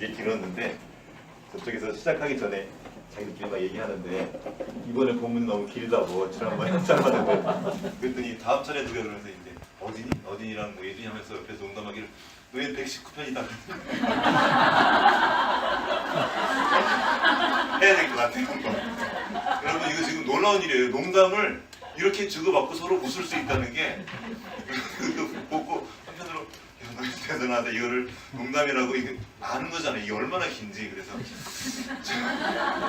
게 길었는데 저쪽에서 시작하기 전에 자기들끼리 막 얘기하는데 이번에 본문이 너무 길다고 지난번에 짧았는데 그랬더니 다음 차례 누가 그러면서 이제 어딘이랑 뭐 예준이 하면서 옆에서 농담하기를 너희 119편이다 해야 될 것 같아요. 여러분 이거 지금 놀라운 일이에요. 농담을 이렇게 주고받고 서로 웃을 수 있다는 게 보고 한편으로 야, 너 대단하다 이거를 농담이라고 이게 아는 거잖아요. 이게 얼마나 긴지. 그래서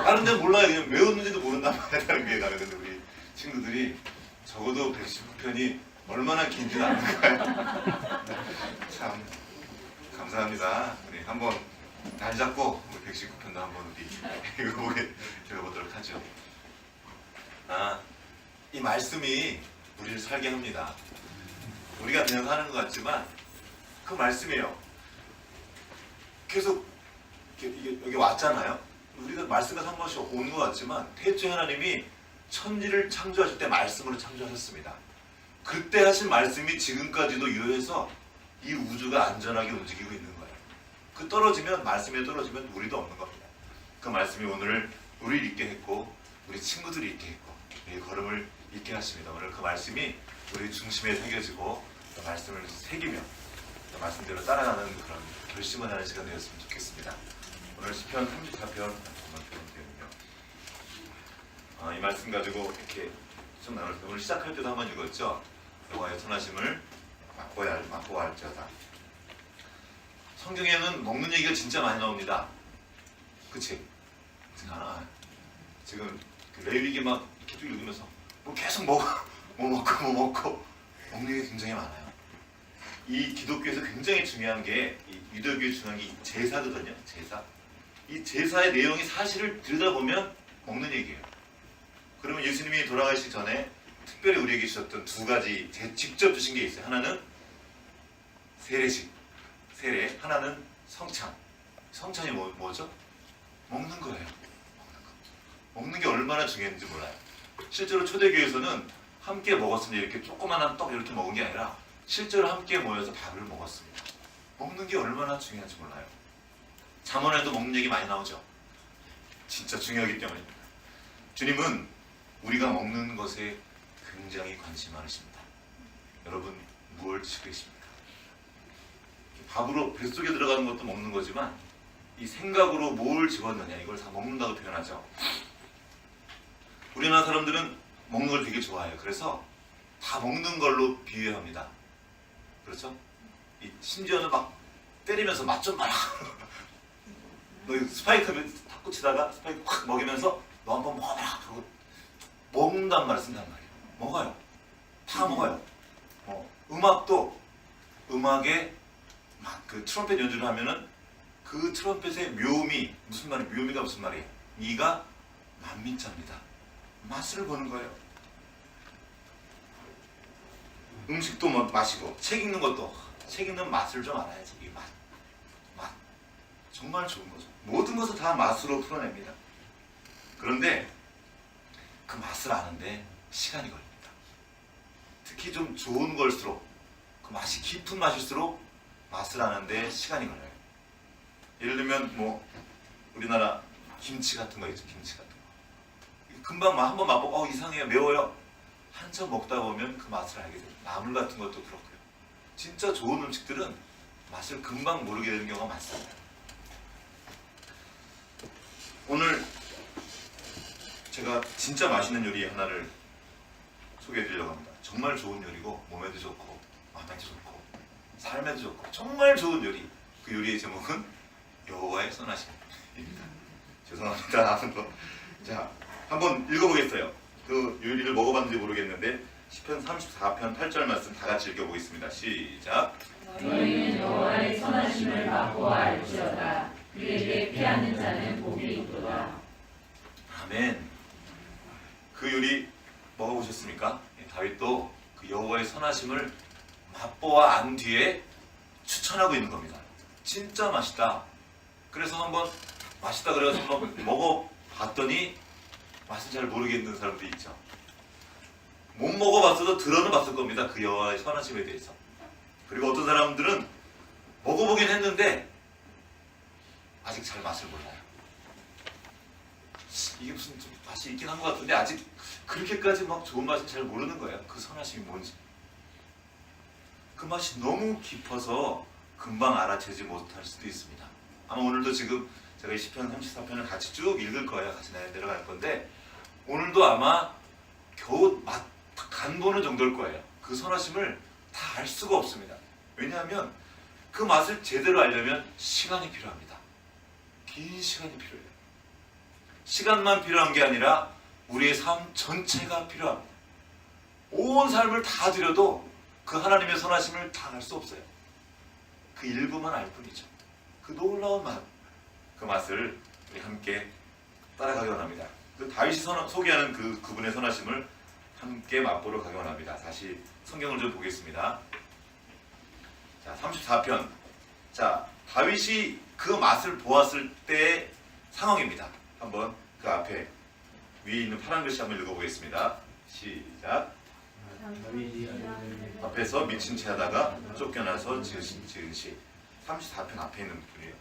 다른 데는 몰라요. 그냥 왜 웃는지도 모른단 말이야. 다른 게 나는. 근데 우리 친구들이 적어도 119편이 얼마나 긴지는 아는 거예요. 참 감사합니다. 우리 한번 날 잡고 우리 119편도 한번 우리 읽어보게 들어보도록 하죠. 이 말씀이 우리를 살게 합니다. 우리가 그냥 사는 것 같지만 그 말씀이에요. 계속 여기 왔잖아요. 우리가 말씀과 상관없이 온 것 같지만 태초에 하나님이 천지를 창조하실 때 말씀으로 창조하셨습니다. 그때 하신 말씀이 지금까지도 유효해서 이 우주가 안전하게 움직이고 있는 거예요. 그 떨어지면 말씀에 떨어지면 우리도 없는 겁니다. 그 말씀이 오늘 우리를 있게 했고 우리 친구들이 있게 했고 우리 걸음을 있게 하십니다. 오늘 그 말씀이 우리 중심에 새겨지고 그 말씀을 새기며 그 말씀대로 따라가는 그런 결심을 하는 시간 되었으면 좋겠습니다. 오늘 시편 34편 배우는데요. 이 말씀 가지고 이렇게 좀 나눴어요. 오늘 시작할 때도 한번 읽었죠. 여호와의 선하심을 맛보아 알지어다. 성경에는 먹는 얘기가 진짜 많이 나옵니다. 그치? 지금 레위기 막 이렇게 쭉 읽으면서 뭐 계속 뭐 먹고 먹는 게 굉장히 많아요. 이 기독교에서 굉장히 중요한 게 이 유대교에 중요한 게 제사거든요. 제사. 이 제사의 내용이 사실을 들여다보면 먹는 얘기예요. 그러면 예수님이 돌아가시기 전에 특별히 우리에게 주셨던 두 가지 직접 주신 게 있어요. 하나는 세례식, 세례. 하나는 성찬. 성찬이 뭐죠? 먹는 거예요. 먹는 게 얼마나 중요한지 몰라요. 실제로 초대교회에서는 함께 먹었으니 이렇게 조그만한 떡 이렇게 먹은 게 아니라 실제로 함께 모여서 밥을 먹었습니다. 먹는 게 얼마나 중요한지 몰라요. 잠언에도 먹는 얘기 많이 나오죠. 진짜 중요하기 때문입니다. 주님은 우리가 먹는 것에 굉장히 관심 많으십니다. 여러분 무엇을 드시고 계십니까? 밥으로 뱃속에 들어가는 것도 먹는 거지만 이 생각으로 뭘 집었느냐 이걸 다 먹는다고 표현하죠. 우리나라 사람들은 먹는 걸 되게 좋아해요. 그래서 다 먹는 걸로 비유합니다. 그렇죠? 심지어는 막 때리면서 맛 좀 봐라. 너 스파이크 탁구 치다가 스파이크 확 먹이면서 너 한번 먹어봐라. 그러고 먹는단 말을 쓴단 말이에요. 먹어요. 다 먹어요. 음악도 음악에 막 그 트럼펫 연주를 하면은 그 트럼펫의 묘미 무슨 말이에요? 묘미가 무슨 말이에요? 이가 만민자입니다. 맛을 보는 거예요. 음식도 마시고 책 읽는 것도 책 읽는 맛을 좀 알아야지. 이 맛 정말 좋은 거죠. 모든 것을 다 맛으로 풀어냅니다. 그런데 그 맛을 아는데 시간이 걸립니다. 특히 좀 좋은 걸수록 그 맛이 깊은 맛일수록 맛을 아는데 시간이 걸려요. 예를 들면 뭐 우리나라 김치 같은 거 있죠. 김치 같은 거 금방 한번 맛보고 이상해요. 매워요. 한참 먹다 보면 그 맛을 알게 돼요. 나물 같은 것도 그렇고요. 진짜 좋은 음식들은 맛을 금방 모르게 되는 경우가 많습니다. 오늘 제가 진짜 맛있는 요리 하나를 소개해 드리려고 합니다. 정말 좋은 요리고 몸에도 좋고 마음에도 좋고 삶에도 좋고 정말 좋은 요리. 그 요리의 제목은 여호와의 선하심입니다. 죄송합니다. 자, 한번 읽어보겠어요. 그 요리를 먹어봤는지 모르겠는데 시편 34편 8절 말씀 다 같이 읽어보겠습니다. 시작. 너희는 여호와의 선하심을 맛보아 알지어다. 그에게 피하는 자는 복이 있도다. 아멘. 그 요리 먹어보셨습니까? 다윗도 그 여호와의 선하심을 맛보아 안 뒤에 추천하고 있는 겁니다. 진짜 맛있다. 그래서 한번 맛있다 그래서 한번 먹어봤더니 맛을 잘 모르겠는 사람도 있죠. 못 먹어봤어도 들어는 봤을 겁니다. 그 여호와의 선하심에 대해서. 그리고 어떤 사람들은 먹어보긴 했는데 아직 잘 맛을 몰라요. 이게 무슨 좀 맛이 있긴 한 것 같은데 아직 그렇게까지 막 좋은 맛을 잘 모르는 거예요. 그 선하심이 뭔지. 그 맛이 너무 깊어서 금방 알아채지 못할 수도 있습니다. 아마 오늘도 지금 제가 이 시편 34편을 같이 쭉 읽을 거예요. 같이 내려갈 건데 오늘도 아마 겨우 간 보는 정도일 거예요. 그 선하심을 다 알 수가 없습니다. 왜냐하면 그 맛을 제대로 알려면 시간이 필요합니다. 긴 시간이 필요해요. 시간만 필요한 게 아니라 우리의 삶 전체가 필요합니다. 온 삶을 다 들여도 그 하나님의 선하심을 다 알 수 없어요. 그 일부만 알 뿐이죠. 그 놀라운 맛, 그 맛을 우리 함께 따라가기 원합니다. 그 다윗이 소개하는 그분의 선하심을 함께 맛보러 가기 원합니다. 다시 성경을 좀 보겠습니다. 자, 34편. 자, 다윗이 그 맛을 보았을 때의 상황입니다. 한번 그 앞에 위에 있는 파란 글씨 한번 읽어보겠습니다. 시작. 앞에서 미친 채 하다가 쫓겨나서 지은 시. 34편 앞에 있는 분이에요.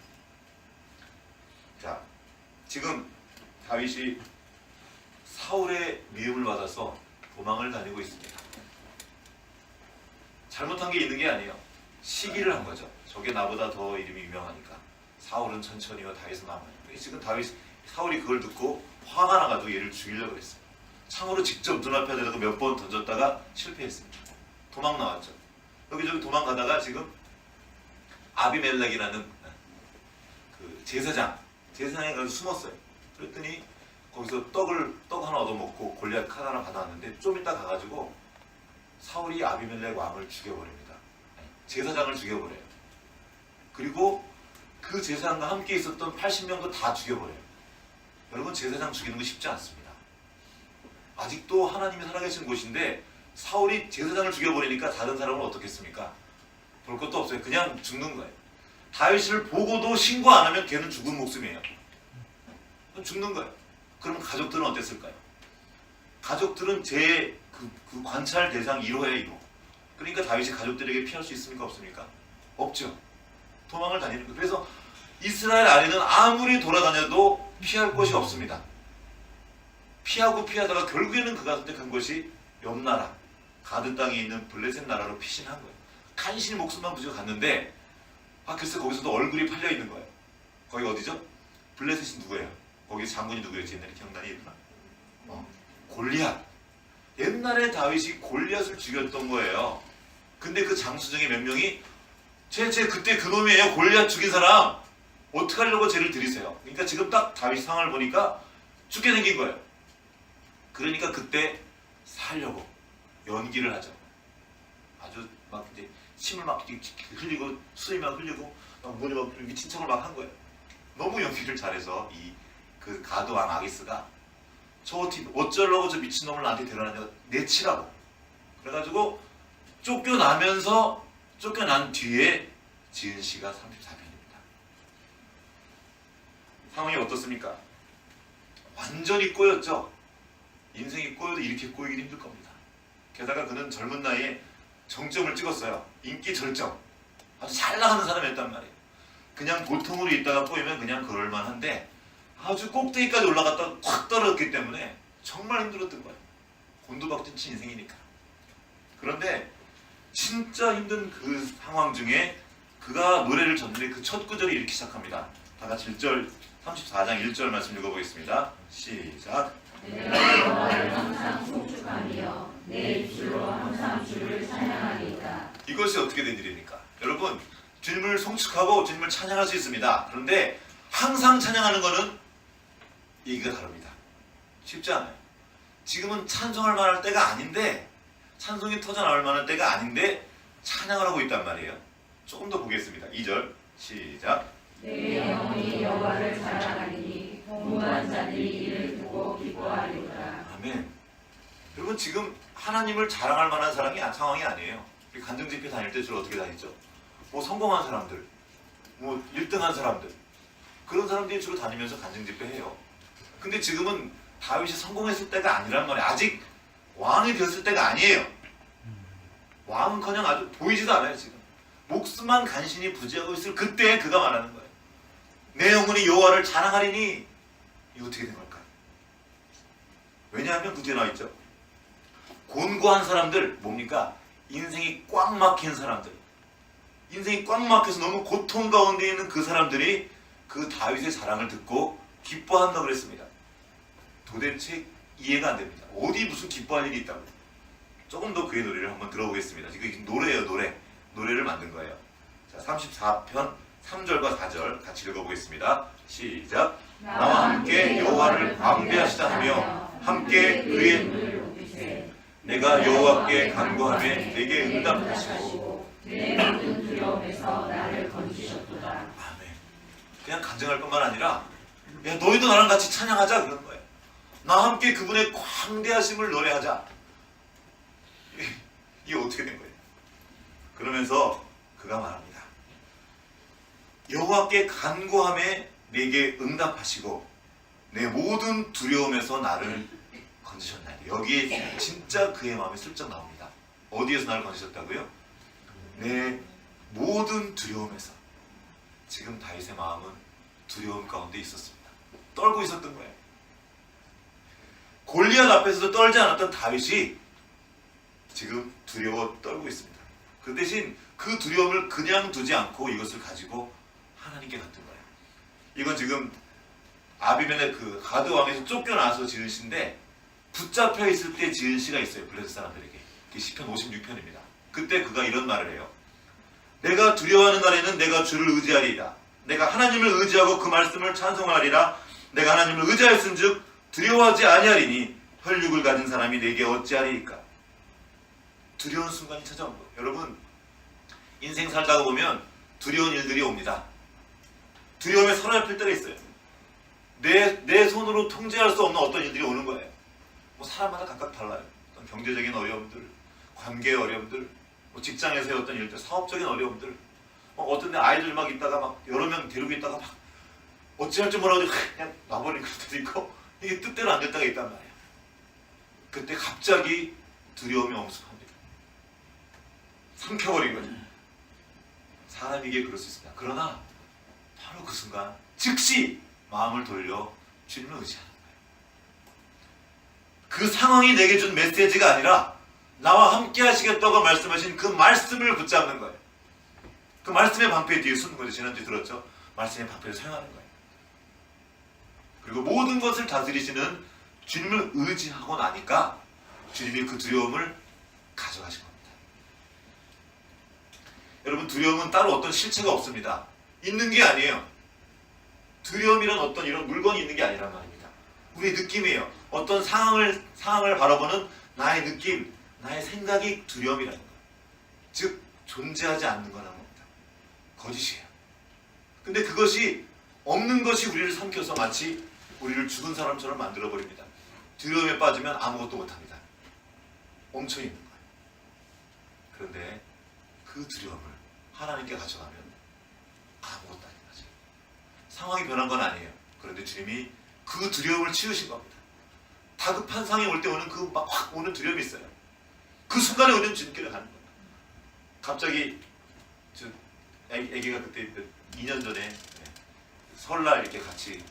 자, 지금 다윗이 사울의 미움을 받아서 도망을 다니고 있습니다. 잘못한 게 있는 게 아니에요. 시기를 한 거죠. 저게 나보다 더 이름이 유명하니까. 사울은 천천히와 다윗은 만만히. 지금 사울이 그걸 듣고 화가 나가지고 얘를 죽이려고 했어요. 창으로 직접 눈앞에 대고 몇 번 던졌다가 실패했습니다. 도망 나왔죠. 여기저기 도망가다가 지금 아비멜렉이라는 그 제사장에 가서 숨었어요. 그랬더니 거기서 떡 하나 얻어먹고 골리앗 칼 하나 받아왔는데 좀 이따 가가지고 사울이 아비멜렉 왕을 죽여버립니다. 제사장을 죽여버려요. 그리고 그 제사장과 함께 있었던 80명도 다 죽여버려요. 여러분, 제사장 죽이는 거 쉽지 않습니다. 아직도 하나님이 살아계신 곳인데 사울이 제사장을 죽여버리니까 다른 사람은 어떻겠습니까? 볼 것도 없어요. 그냥 죽는 거예요. 다윗을 보고도 신고 안 하면 걔는 죽은 목숨이에요. 죽는 거예요. 그럼 가족들은 어땠을까요? 가족들은 그 관찰 대상 1호예요, 1호. 그러니까 다윗이 가족들에게 피할 수 있습니까? 없습니까? 없죠. 도망을 다니는 거예요. 그래서 이스라엘 안에는 아무리 돌아다녀도 피할 곳이 없습니다. 피하고 피하다가 결국에는 그가 선택한 것이 옆 나라, 가드 땅에 있는 블레셋 나라로 피신한 거예요. 간신히 목숨만 부지고 갔는데 글쎄 거기서도 얼굴이 팔려 있는 거예요. 거기 어디죠? 블레셋이 누구예요? 거기 장군이 누구였지? 옛날에 기억나니? 얘들아? 골리앗. 옛날에 다윗이 골리앗을 죽였던 거예요. 근데 그 장수 중에 몇 명이 쟤 그때 그 놈이에요. 골리앗 죽인 사람. 어떻게 하려고 쟤를 들이세요? 그러니까 지금 딱 다윗 상황을 보니까 죽게 생긴 거예요. 그러니까 그때 살려고 연기를 하죠. 아주 막 이제 침을 막 흘리고 수위 막 흘리고 막 눈이 막 미친 척을 막 한 거예요. 너무 연기를 잘해서 그 가드왕 아기스가 어쩌려고 저 미친놈을 나한테 데려놨냐고 내치라고. 그래가지고 쫓겨난 뒤에 지은 시가 34편입니다. 상황이 어떻습니까? 완전히 꼬였죠. 인생이 꼬여도 이렇게 꼬이긴 힘들 겁니다. 게다가 그는 젊은 나이에 정점을 찍었어요. 인기 절정. 아주 잘 나가는 사람이었단 말이에요. 그냥 보통으로 있다가 꼬이면 그냥 그럴만한데 아주 꼭대기까지 올라갔다가 확 떨어졌기 때문에 정말 힘들었던 거예요. 곤두박질 인생이니까. 그런데 진짜 힘든 그 상황 중에 그가 노래를 졌는데 그 첫 구절이 이렇게 시작합니다. 다 같이 1절 34장 1절 말씀 읽어보겠습니다. 시작. 내가 여호와를 항상 송축하며 내 입술로 항상 주를 찬양하리이다. 이것이 어떻게 된 일입니까? 여러분, 주님을 송축하고 주님을 찬양할 수 있습니다. 그런데 항상 찬양하는 것은 얘기가 다릅니다. 쉽지 않아요. 지금은 찬송할 만할 때가 아닌데, 찬송이 터져나올 만한 때가 아닌데 찬양을 하고 있단 말이에요. 조금 더 보겠습니다. 2절 시작. 내 영혼이 여호와를 자랑하리니 공부한 자들이 이를 보고 기뻐하리로다. 아멘. 여러분, 지금 하나님을 자랑할 만한 상황이 아니에요. 우리 간증 집회 다닐 때 주로 어떻게 다니죠? 뭐 성공한 사람들, 뭐 1등한 사람들, 그런 사람들이 주로 다니면서 간증 집회 해요. 근데 지금은 다윗이 성공했을 때가 아니란 말이에요. 아직 왕이 되었을 때가 아니에요. 왕은커녕 아주 보이지도 않아요. 지금 목숨만 간신히 부지하고 있을 그때 그가 말하는 거예요. 내 영혼이 여호와를 자랑하리니. 이거 어떻게 된 걸까요? 왜냐하면 그 뒤에 나와 있죠. 곤고한 사람들, 뭡니까? 인생이 꽉 막힌 사람들, 인생이 꽉 막혀서 너무 고통 가운데 있는 그 사람들이 그 다윗의 자랑을 듣고 기뻐한다고 그랬습니다. 도대체 이해가 안 됩니다. 어디 무슨 기뻐할 일이 있다고. 조금 더 그의 노래를 한번 들어보겠습니다. 이거 노래예요. 노래를 만든 거예요. 자, 34편 3절과 4절 같이 읽어보겠습니다. 시작. 나와 함께 여호와를 광대하시다 하며 함께 그의 높이세. 내가 여호와께 간구하며 내게 응답하시고 내 모든 두려움에서 나를 건지셨도다. 아멘. 그냥 간증할 뿐만 아니라 야, 너희도 나랑 같이 찬양하자 그런 거예요. 나 함께 그분의 광대하심을 노래하자. 이게 어떻게 된 거예요? 그러면서 그가 말합니다. 여호와께 간구하며 내게 응답하시고 내 모든 두려움에서 나를 건지셨나이다. 여기에 진짜 그의 마음이 슬쩍 나옵니다. 어디에서 나를 건지셨다고요? 내 모든 두려움에서. 지금 다윗의 마음은 두려움 가운데 있었습니다. 떨고 있었던 거예요. 골리앗 앞에서도 떨지 않았던 다윗이 지금 두려워 떨고 있습니다. 그 대신 그 두려움을 그냥 두지 않고 이것을 가지고 하나님께 갔던 거예요. 이건 지금 아비멜렉 그 가드 왕에서 쫓겨나서 지은 시인데 붙잡혀 있을 때 지은 시가 있어요. 블레셋 사람들에게. 그게 시편 56편입니다. 그때 그가 이런 말을 해요. 내가 두려워하는 날에는 내가 주를 의지하리이다. 내가 하나님을 의지하고 그 말씀을 찬송하리라. 내가 하나님을 의지하였은즉 두려워하지 아니하리니 혈육을 가진 사람이 내게 어찌하리이까. 두려운 순간이 찾아온 거예요. 여러분, 인생 살다가 보면 두려운 일들이 옵니다. 두려움에 사로잡힐 때가 있어요. 내 손으로 통제할 수 없는 어떤 일들이 오는 거예요. 뭐 사람마다 각각 달라요. 어떤 경제적인 어려움들, 관계의 어려움들, 뭐 직장에서의 어떤 일들, 사업적인 어려움들, 어떤 데 아이들 막 있다가 막 여러 명 데리고 있다가 막 어찌할 줄 몰라도 그냥 놔버리는 것도 있고, 이게 뜻대로 안 될 때가 있단 말이에요. 그때 갑자기 두려움이 엄습합니다. 삼켜버린 거죠. 사람에게 그럴 수 있습니다. 그러나 바로 그 순간 즉시 마음을 돌려 주님을 의지하는 거예요. 그 상황이 내게 준 메시지가 아니라 나와 함께 하시겠다고 말씀하신 그 말씀을 붙잡는 거예요. 그 말씀의 방패 뒤에 숨는 거죠. 지난주에 들었죠? 말씀의 방패를 사용하는 거예요. 그리고 모든 것을 다스리시는 주님을 의지하고 나니까 주님이 그 두려움을 가져가신 겁니다. 여러분, 두려움은 따로 어떤 실체가 없습니다. 있는 게 아니에요. 두려움이란 어떤 이런 물건이 있는 게 아니란 말입니다. 우리의 느낌이에요. 어떤 상황을 바라보는 나의 느낌, 나의 생각이 두려움이라는 거예요. 즉 존재하지 않는 거라는 겁니다. 거짓이에요. 근데 그것이 없는 것이 우리를 삼켜서 마치 우리를 죽은 사람처럼 만들어버립니다. 두려움에 빠지면 아무것도 못합니다. 멈춰 있는 거예요. 그런데 그 두려움을 하나님께 가져가면 아무것도 아닌 거죠. 상황이 변한 건 아니에요. 그런데 주님이 그 두려움을 치우신 겁니다. 다급한 상황이 올 때 오는 그 막 확 오는 두려움이 있어요. 그 순간에 우리는 주님께로 가는 거예요. 갑자기 애기가 그때 2년 전에 설날 이렇게 같이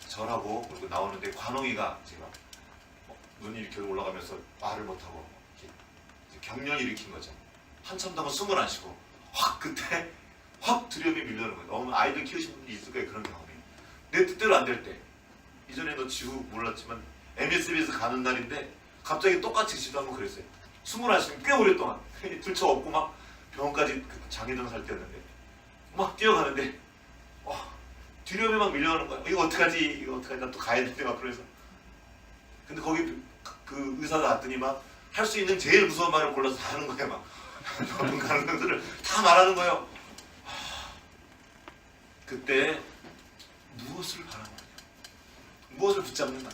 절하고 그리고 나오는데 관홍이가 제가 눈이 이렇게 올라가면서 말을 못하고 이렇게 경련을 일으킨 거죠. 한참 동안 숨을 안 쉬고 그때 확 두려움이 밀려오는 거예요. 너무 아이들 키우시는 분들이 있을 거예요. 그런 경험이. 내 뜻대로 안 될 때. 이전에 너 지우 몰랐지만 MSB에서 가는 날인데 갑자기 똑같이 지도하면 그랬어요. 숨을 안 쉬면 꽤 오랫동안 들쳐업고 막 병원까지 장애동 살 때였는데 막 뛰어가는데 두려움이 막 밀려오는 거야. 이거 어떡하지? 나 또 가야 되는데 막 그래서. 근데 거기 그 의사가 왔더니 막 할 수 있는 제일 무서운 말을 골라서 다 하는 거야. 막 병원 가는 것들을 다 말하는 거예요. 그때 무엇을 바라보느냐? 무엇을 붙잡는가?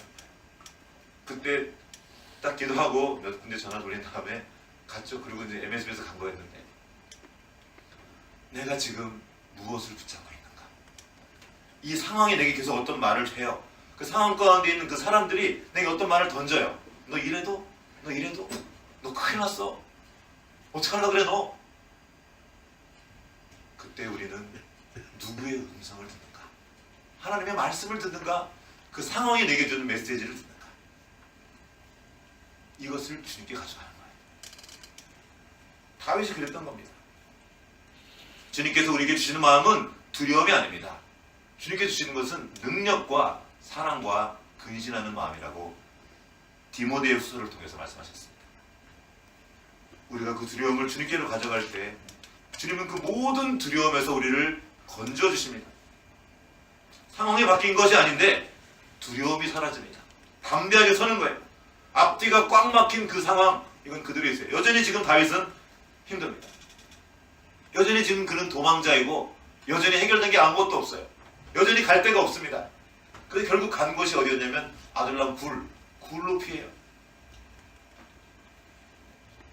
그때 딱 기도하고 몇 군데 전화 돌린 다음에 갔죠. 그리고 이제 MSB에서 간 거였는데 내가 지금 무엇을 붙잡고 있는가? 이 상황이 내게 계속 어떤 말을 해요. 그 상황 가운데 있는 그 사람들이 내게 어떤 말을 던져요. 너 이래도? 너 큰일 났어. 어떡하려고 그래 너? 그때 우리는 누구의 음성을 듣는가? 하나님의 말씀을 듣는가? 그 상황이 내게 주는 메시지를 듣는가? 이것을 주님께 가져가는 거예요. 다윗이 그랬던 겁니다. 주님께서 우리에게 주시는 마음은 두려움이 아닙니다. 주님께서 주시는 것은 능력과 사랑과 근신하는 마음이라고 디모데의 후서를 통해서 말씀하셨습니다. 우리가 그 두려움을 주님께로 가져갈 때 주님은 그 모든 두려움에서 우리를 건져 주십니다. 상황이 바뀐 것이 아닌데 두려움이 사라집니다. 담대하게 서는 거예요. 앞뒤가 꽉 막힌 그 상황, 이건 그대로 있어요. 여전히 지금 다윗은 힘듭니다. 여전히 지금 그는 도망자이고 여전히 해결된 게 아무것도 없어요. 여전히 갈 데가 없습니다. 그래서 결국 간 곳이 어디였냐면 아둘람 굴로 피해요.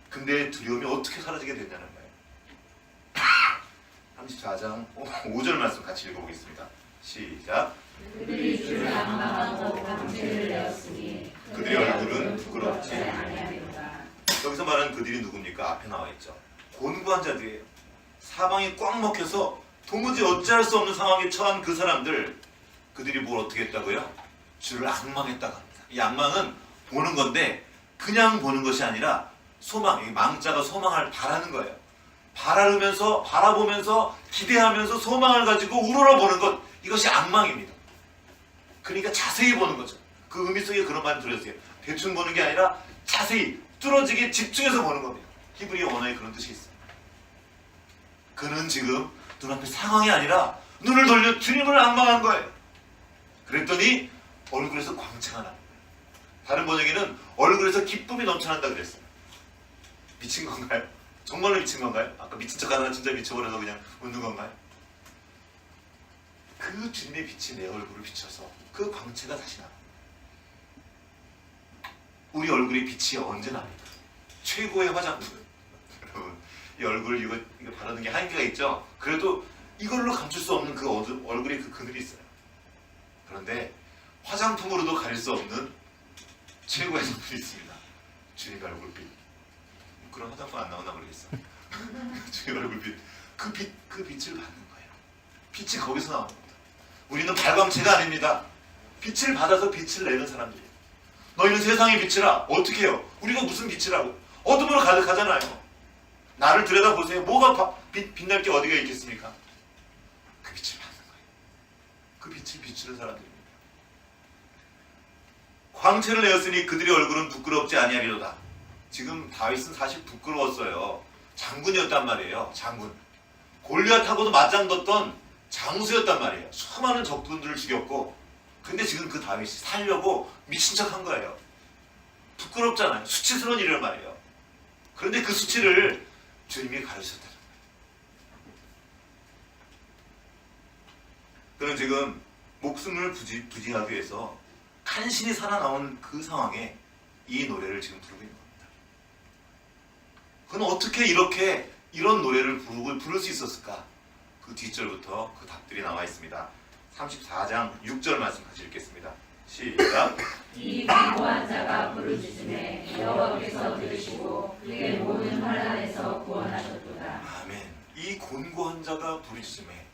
근데 두려움이 어떻게 사라지게 됐냐는 거예요. 34장 5절 말씀 같이 읽어보겠습니다. 시작. 그들이 주를 앙망하고 방죄를 내었으니 그들의 얼굴은 부끄럽지 아니하리로다. 여기서 말하는 그들이 누굽니까? 앞에 나와 있죠. 곤고한 자들이에요. 사방이 꽉 막혀서 도무지 어찌할 수 없는 상황에 처한 그 사람들, 그들이 뭘 어떻게 했다고요? 주를 앙망했다고 합니다. 이 앙망은 보는 건데 그냥 보는 것이 아니라 소망, 이 망자가 소망을 바라는 거예요. 바라면서 바라보면서 기대하면서 소망을 가지고 우러러보는 것, 이것이 앙망입니다. 그러니까 자세히 보는 거죠. 그 의미 속에 그런 말을 들었어요. 대충 보는 게 아니라 자세히 뚫어지게 집중해서 보는 겁니다. 히브리어 언어에 그런 뜻이 있어요. 그는 지금 눈앞에 상황이 아니라 눈을 돌려 주님을 앙망한 거예요. 그랬더니 얼굴에서 광채가 납니다. 다른 번역에는 얼굴에서 기쁨이 넘쳐난다 그랬어요. 미친 건가요? 정말로 미친 건가요? 아까 미친 척 하다가 진짜 미쳐버려서 그냥 웃는 건가요? 그 주님의 빛이 내 얼굴을 비춰서 그 광채가 다시 납니다. 우리 얼굴의 빛이 언제 납니까? 최고의 화장품. 여러분, 이 얼굴 이거 바르는 게 한계가 있죠? 그래도 이걸로 감출 수 없는 그 얼굴에 그 그늘이 있어요. 그런데 화장품으로도 가릴 수 없는 최고의 성분이 있습니다. 주님의 얼굴빛. 그런 화장품 안 나오나 모르겠어. 주님의 얼굴빛. 그 빛을 받는 거예요. 빛이 거기서 나오는 겁니다. 우리는 발광체가 아닙니다. 빛을 받아서 빛을 내는 사람들이에요. 너희는 세상의 빛이라. 어떻게 해요? 우리가 무슨 빛이라고? 어둠으로 가득하잖아요. 나를 들여다보세요. 뭐가 빛날 게 어디가 있겠습니까? 그 빛을 받는 거예요. 그 빛을 비추는 사람들입니다. 광채를 내었으니 그들의 얼굴은 부끄럽지 아니하리로다. 지금 다윗은 사실 부끄러웠어요. 장군이었단 말이에요. 장군. 골리앗하고도 맞짱뒀던 장수였단 말이에요. 수많은 적군들을 죽였고, 근데 지금 그 다윗이 살려고 미친 척한 거예요. 부끄럽잖아요. 수치스러운 일이란 말이에요. 그런데 그 수치를 주님이 가르쳤다는 거예요. 그는 지금 목숨을 부지하기 위해서 간신히 살아남은 그 상황에 이 노래를 지금 부르고 있는 겁니다. 그는 어떻게 이런 노래를 부를 수 있었을까? 그 뒷절부터 그 답들이 나와 있습니다. 34장 6절 말씀 같이 읽겠습니다. 시작. 이 곤고한 자가 부르짖음에 여호와께서 들으시고 그의 모든 환난에서 구원하셨도다. 아멘. 이 곤고한 자가 부르짖음에,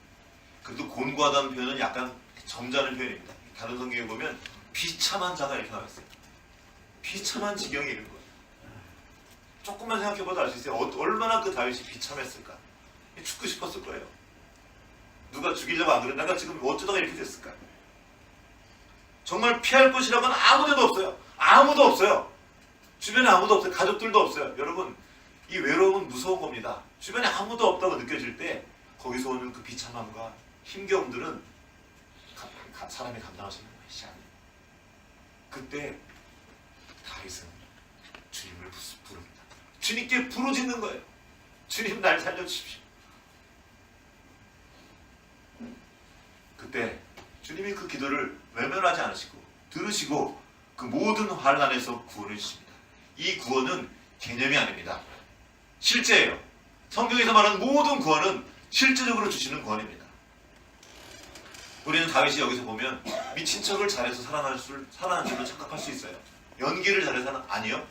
그래도 곤고하다는 표현은 약간 점잖은 표현입니다. 다른 성경에 보면 비참한 자가 이렇게 나와 있어요. 비참한 지경에 이른 거예요. 조금만 생각해봐도 알 수 있어요. 얼마나 그 다윗이 비참했을까. 죽고 싶었을 거예요. 누가 죽이려고 안 그랬다가 지금 어쩌다가 이렇게 됐을까. 정말 피할 곳이라고는 아무 데도 없어요. 아무도 없어요. 주변에 아무도 없어요. 가족들도 없어요. 여러분, 이 외로움은 무서운 겁니다. 주변에 아무도 없다고 느껴질 때 거기서 오는 그 비참함과 힘겨움들은 사람이 감당할 수 있는 것이 아니에요. 그때 다윗은 주님을 부릅니다. 주님께 부르짖는 거예요. 주님, 날 살려주십시오. 그때 주님이 그 기도를 외면하지 않으시고 들으시고 그 모든 환난에서 구원해 주십니다. 이 구원은 개념이 아닙니다. 실제예요. 성경에서 말하는 모든 구원은 실제적으로 주시는 구원입니다. 우리는 다윗이 여기서 보면 미친 척을 잘해서 살아난 줄로 착각할 수 있어요. 연기를 잘해서는 아니요.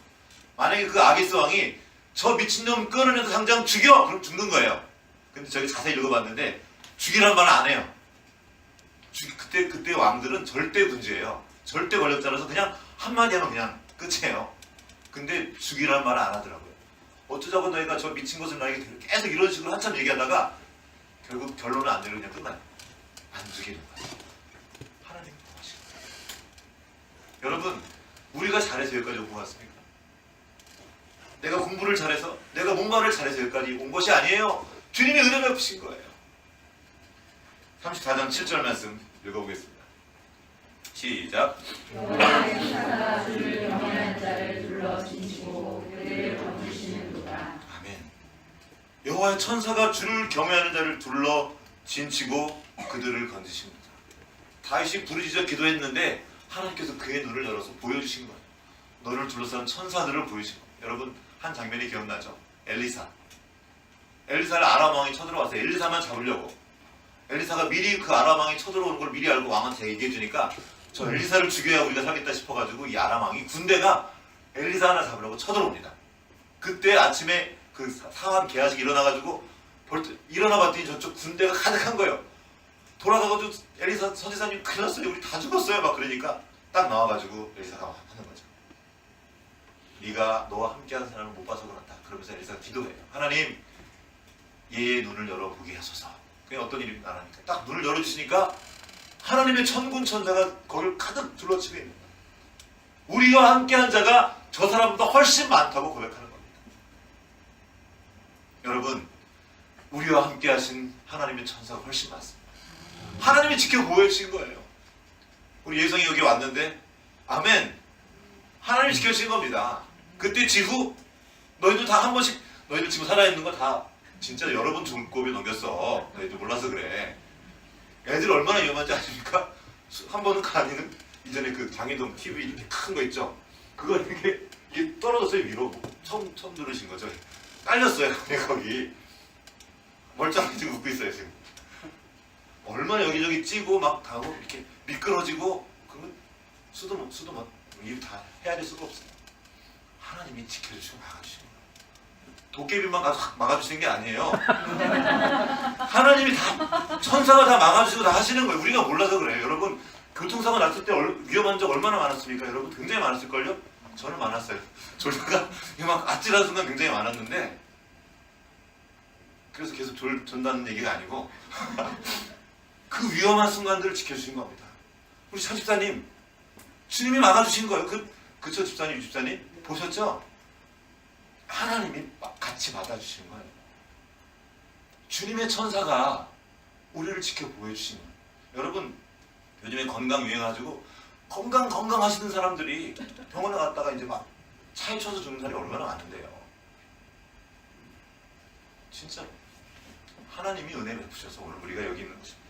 만약에 그 아기스 왕이 저 미친놈 끌어내서 당장 죽여! 그럼 죽는 거예요. 근데 저기 자세히 읽어봤는데 죽이란 말은 안 해요. 그때 왕들은 절대 군주예요. 절대 권력자라서 그냥 한마디 하면 그냥 끝이에요. 근데 죽이란 말을 안 하더라고요. 어쩌자고 너희가 저 미친 것을 나에게 계속 이런 식으로 한참 얘기하다가 결국 결론은 안 내리고 그냥 끝나요. 안 죽이는 거예요. 하나님 구하시는 거예요. 여러분, 우리가 잘해서 여기까지 온 것 같습니까? 내가 공부를 잘해서, 내가 뭔가를 잘해서 여기까지 온 것이 아니에요. 주님의 은혜가 베푸신 거예요. 34장 7절 말씀 읽어보겠습니다. 시작. 여호와의 천사가 주를 경외하는 자를 둘러 진치고 그들을 건지시는도다. 아멘. 여호와의 천사가 주를 경외하는 자를 둘러 진치고 그들을 건지십니다. 다윗이 부르짖어 기도했는데 하나님께서 그의 눈을 열어서 보여주신 거예요. 너를 둘러싼 천사들을 보여주신 거예요. 여러분, 한 장면이 기억나죠? 엘리사를 아람 왕이 쳐들어와서 엘리사만 잡으려고, 엘리사가 미리 그 아람 왕이 쳐들어오는 걸 미리 알고 왕한테 얘기해 주니까 저 엘리사를 죽여야 우리가 살겠다 싶어가지고 이 아람 왕이 군대가 엘리사 하나 잡으려고 쳐들어옵니다. 그때 아침에 그 상한 계하식이 일어나가지고 일어나 봤더니 저쪽 군대가 가득한 거예요. 돌아가가지고 엘리사 선지자님 큰일 났어요. 우리 다 죽었어요. 막 그러니까 딱 나와가지고 엘리사가 하는 거죠. 네가 너와 함께하는 사람을 못 봐서 그렇다. 그러면서 엘리사가 기도해요. 하나님, 얘의 눈을 열어보게 하소서. 그게 어떤 일이 나라니까 딱 눈을 열어주시니까 하나님의 천군 천사가 거기를 가득 둘러치고 있는 거예요. 우리와 함께한 자가 저 사람보다 훨씬 많다고 고백하는 겁니다. 여러분, 우리와 함께하신 하나님의 천사가 훨씬 많습니다. 하나님이 지켜 보여주신 거예요. 우리 예성이 여기 왔는데 아멘. 하나님이 지켜주신 겁니다. 그때 지후 너희들 다 한 번씩, 너희들 지금 살아있는 거 다 진짜 여러 번 중급에 넘겼어. 너희들 몰라서 그래. 애들 얼마나 위험한지 아십니까? 한 번은 가니는 이전에 그 장희동 TV 이렇게 큰 거 있죠? 그거 이게 떨어졌어요. 위로. 처음 들으신 거죠? 딸렸어요. 거기 멀쩡하게 지금 웃고 있어요. 지금 얼마나 여기저기 찌고 막 가고 이렇게 미끄러지고, 그러면 수도 막 일 다 해야 될 수가 없어요. 하나님이 지켜주시고 막아주시는 거예요. 도깨비만 가서 막아주시는 게 아니에요. 하나님이 다, 천사가 다 막아주시고 다 하시는 거예요. 우리가 몰라서 그래요. 여러분, 교통사고 났을 때 위험한 적 얼마나 많았습니까? 여러분, 굉장히 많았을걸요? 저는 많았어요. 졸다가 막 아찔한 순간 굉장히 많았는데, 그래서 계속 존다는 얘기가 아니고 그 위험한 순간들을 지켜주신 겁니다. 우리 차 집사님, 주님이 막아주신 거예요. 그쵸, 집사님, 집사님? 보셨죠? 하나님이 같이 받아주시는 거예요. 주님의 천사가 우리를 지켜 보여주시는 거예요. 여러분, 요즘에 건강 유행해가지고 건강 하시는 사람들이 병원에 갔다가 이제 막 차에 쳐서 죽는 사람이 얼마나 많은데요. 진짜 하나님이 은혜 베푸셔서 오늘 우리가 여기 있는 것입니다.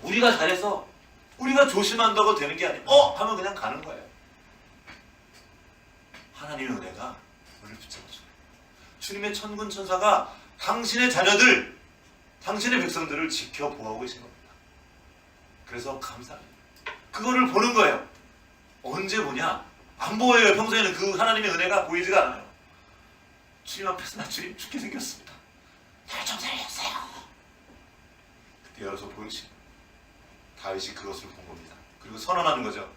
우리가 잘해서 우리가 조심한다고 되는 게 아니고 하면 그냥 가는 거예요. 하나님의 은혜가 우리를 붙잡아줘요. 주님의 천군 천사가 당신의 자녀들, 당신의 백성들을 지켜 보호하고 계신 겁니다. 그래서 감사합니다. 그거를 보는 거예요. 언제 보냐? 안 보여요. 평소에는 그 하나님의 은혜가 보이지가 않아요. 주님 앞에서 나 주님 죽게 생겼습니다. 날 좀 살려주세요. 그때 열어서 보이신 다윗이 그것을 본 겁니다. 그리고 선언하는 거죠.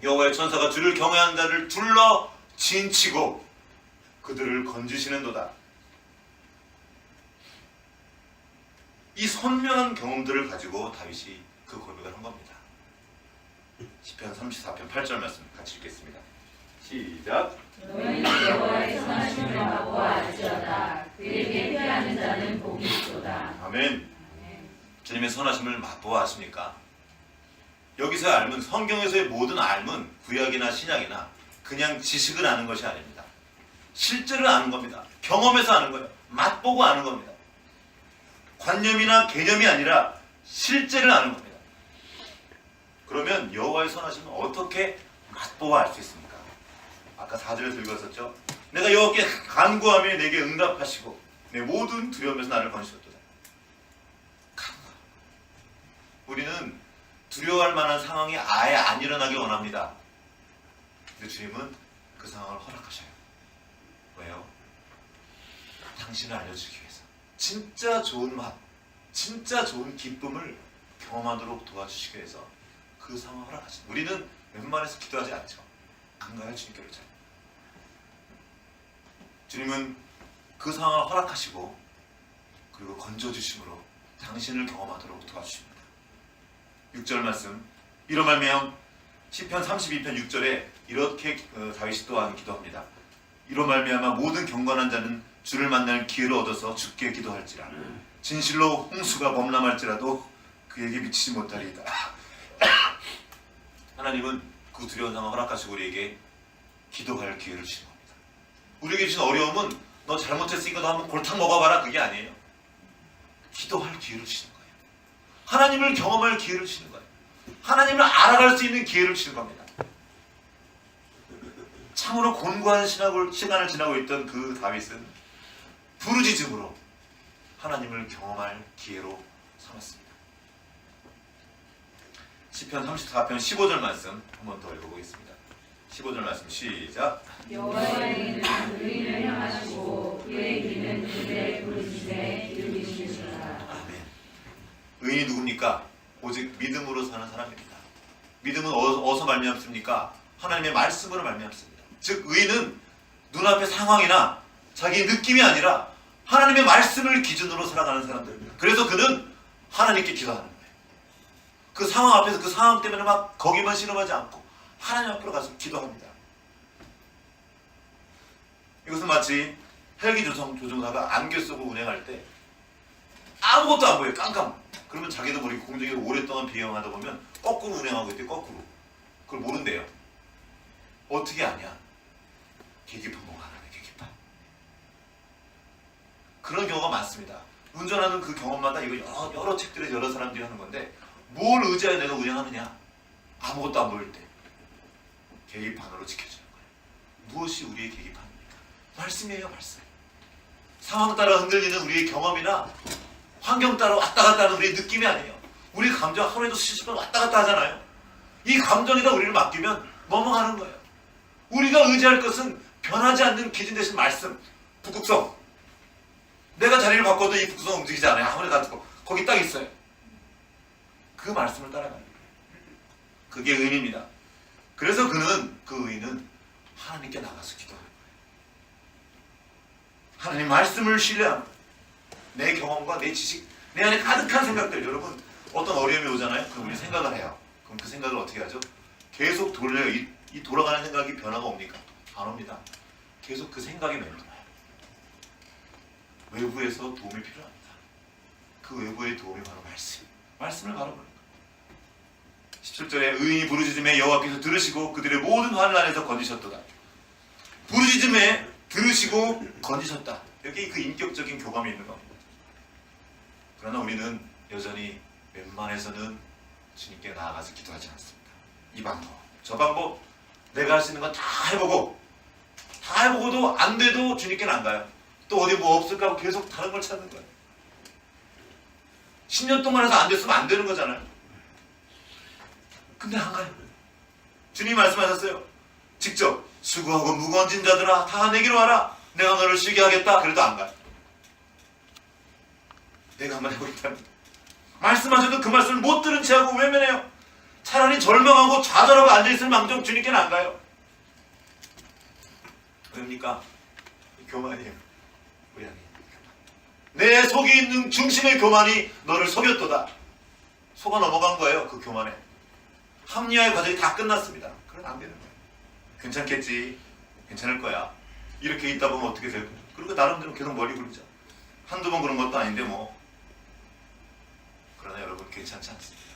여호와의 천사가 주를 경외하는 자를 둘러 진치고 그들을 건지시는도다. 이 선명한 경험들을 가지고 다윗이 그 고백을 한 겁니다. 시편 34편 8절 말씀 같이 읽겠습니다. 시작. 너희는 여호와의 선하심을 맛보아 알지어다. 그에게 피하는 자는 복이 있도다. 아멘. 주님의 선하심을 맛보아 아십니까? 여기서 알면, 성경에서의 모든 알면 구약이나 신약이나 그냥 지식을 아는 것이 아닙니다. 실제를 아는 겁니다. 경험에서 아는 거예요. 맛보고 아는 겁니다. 관념이나 개념이 아니라 실제를 아는 겁니다. 그러면 여호와의 선하심은 어떻게 맛보아 알 수 있습니까? 아까 4절에서 읽었었죠. 내가 여호와께 간구하며 내게 응답하시고 내 모든 두려움에서 나를 건지셨도다. 간구. 우리는 두려워할 만한 상황이 아예 안 일어나길 원합니다. 근데 주님은 그 상황을 허락하셔요. 왜요? 당신을 알려주기 위해서. 진짜 좋은 맛, 진짜 좋은 기쁨을 경험하도록 도와주시기 위해서 그 상황을 허락하십니다. 우리는 웬만해서 기도하지 않죠. 안 가요, 주님께로 잘. 주님은 그 상황을 허락하시고 그리고 건져주심으로 당신을 경험하도록 도와주십니다. 6절 말씀, 이로 말미암아 시편 32편 6절에 이렇게 다윗이 또한 기도합니다. 이로 말미암아 모든 경건한 자는 주를 만날 기회를 얻어서 주께 기도할지라. 진실로 홍수가 범람할지라도 그에게 미치지 못하리이다. 하나님은 그 두려운 상황을 허락하시고 우리에게 기도할 기회를 주시는 겁니다. 우리에게 주신 어려움은 너 잘못했으니까 너 한번 골탕 먹어봐라, 그게 아니에요. 기도할 기회를 주시는 거예요. 하나님을 경험할 기회를 주시는 거예요. 하나님을 알아갈 수 있는 기회를 주시는 겁니다. 참으로 곤고한 시간을 지나고 있던 그 다윗은 부르짖음으로 하나님을 경험할 기회로 삼았습니다. 시편 34편 15절 말씀 한 번 더 읽어보겠습니다. 15절 말씀 시작. 여호와의 이는 의인을 향하시고 그의 귀는 그들의 부르짖음에 들으시리라. 아멘. 의인이 누굽니까? 오직 믿음으로 사는 사람입니다. 믿음은 어디서 말미암습니까? 하나님의 말씀으로 말미암습니다. 즉 의인은 눈앞의 상황이나 자기 느낌이 아니라 하나님의 말씀을 기준으로 살아가는 사람들입니다. 그래서 그는 하나님께 기도하는 거예요. 그 상황 앞에서 그 상황 때문에 막 거기만 신음하지 않고 하나님 앞으로 가서 기도합니다. 이것은 마치 헬기 조종사가 안개 쓰고 운행할 때 아무것도 안 보여요. 깜깜. 그러면 자기도 모르게 공중에서 오랫동안 비행하다 보면 거꾸로 운행하고 있대. 거꾸로. 그걸 모른대요. 어떻게 아냐? 계기판 보고 하나네. 계기판. 그런 경우가 많습니다. 운전하는 그 경험마다 이거 여러 책들에 여러 사람들이 하는 건데 뭘 의지하여 내가 운행하느냐? 아무것도 안 보일 때 계기판으로 지켜주는 거예요. 무엇이 우리의 계기판입니까? 말씀이에요, 말씀. 상황 따라 흔들리는 우리의 경험이나 환경 따라 왔다 갔다 하는 우리의 느낌이 아니에요. 우리 감정 하루에도 수십 번 왔다 갔다 하잖아요. 이 감정에다 우리를 맡기면 넘어가는 거예요. 우리가 의지할 것은 변하지 않는 기준 대신 말씀, 북극성. 내가 자리를 바꿔도 이 북극성 움직이지 않아요. 아무리 가지고 거기 딱 있어요. 그 말씀을 따라가는 거예요. 그게 의인입니다. 그래서 그 의인은 하나님께 나가서 기도하는 거예요. 하나님 말씀을 신뢰합니다. 내 경험과 내 지식, 내 안에 가득한 생각들. 여러분 어떤 어려움이 오잖아요. 그럼 우리 생각을 해요. 그럼 그 생각을 어떻게 하죠? 계속 돌려요. 이 돌아가는 생각이 변화가 옵니까? 안 옵니다. 계속 그 생각이 맴돌아요. 외부에서 도움이 필요합니다. 그 외부의 도움이 바로 말씀을 바라보는 거예요. 17절에 의인이 부르짖음에 여호와께서 들으시고 그들의 모든 환난에서 건지셨도다. 부르짖음에 들으시고 건지셨다. 여기 그 인격적인 교감이 있는 겁니다. 그러나 우리는 여전히 웬만해서는 주님께 나아가서 기도하지 않습니다. 이 방법, 저 방법, 내가 할 수 있는 건 다 해보고도 안 돼도 주님께는 안 가요. 또 어디 뭐 없을까 하고 계속 다른 걸 찾는 거예요. 10년 동안 해서 안 됐으면 안 되는 거잖아요. 근데 안 가요. 주님이 말씀하셨어요. 직접 수고하고 무거운 짐 자들아 다 내게로 와라. 내가 너를 쉬게 하겠다. 그래도 안 가요. 내가 한번 해보겠다는 말씀하셔도 그 말씀을 못 들은 채하고 외면해요. 차라리 절망하고 좌절하고 앉아있을 망정 주님께는 안 가요. 왜입니까? 교만이에요. 우리 안에 내 속에 있는 중심의 교만이 너를 속였도다. 속아 넘어간 거예요. 그 교만에. 합리화의 과정이 다 끝났습니다. 그건 안 되는 거예요. 괜찮겠지. 괜찮을 거야. 이렇게 있다 보면 어떻게 될 거야. 그리고 나름대로 계속 머리 굴리죠. 한두 번 그런 것도 아닌데 뭐. 그러나 여러분 괜찮지 않습니다.